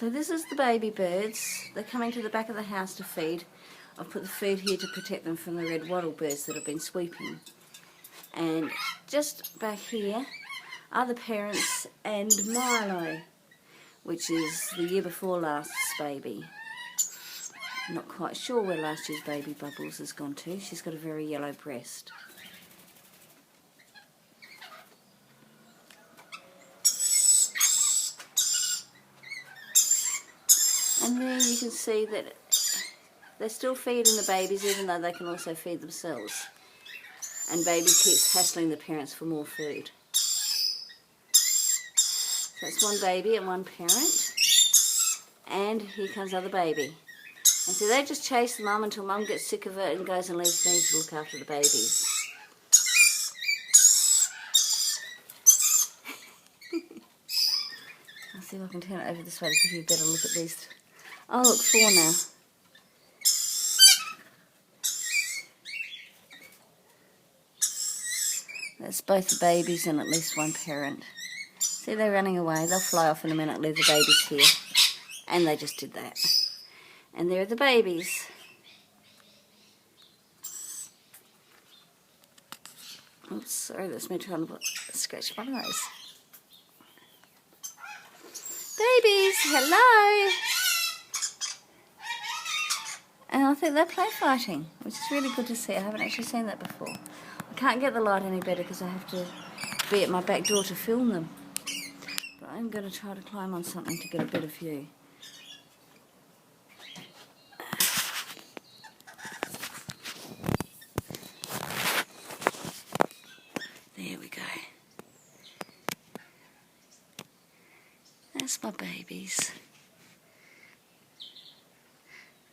So this is the baby birds. They're coming to the back of the house to feed. I've put the food here to protect them from the red wattle birds that have been sweeping. And just back here are the parents and Milo, which is the year before last's baby. I'm not quite sure where last year's baby Bubbles has gone to. She's got a very yellow breast. And there you can see that they're still feeding the babies, even though they can also feed themselves. And baby keeps hassling the parents for more food. So that's one baby and one parent. And here comes other baby. And so they just chase the mum until mum gets sick of it and goes and leaves me to look after the babies. I'll see if I can turn it over this way to give you a better look at these. Oh look, 4 now. That's both the babies and at least one parent. See, they're running away. They'll fly off in a minute, leave the babies here. And they just did that. And there are the babies. Oops, sorry, that's me trying to scratch my nose. Babies, hello! And I think they're play fighting, which is really good to see. I haven't actually seen that before. I can't get the light any better because I have to be at my back door to film them. But I'm going to try to climb on something to get a better view. There we go. That's my babies.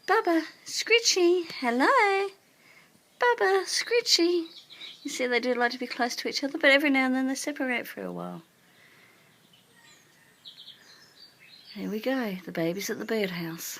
Bubba, Scritchy, hello. Bubba, Scritchy. You see, they do like to be close to each other, but every now and then they separate for a while. There we go, the babies at the birdhouse.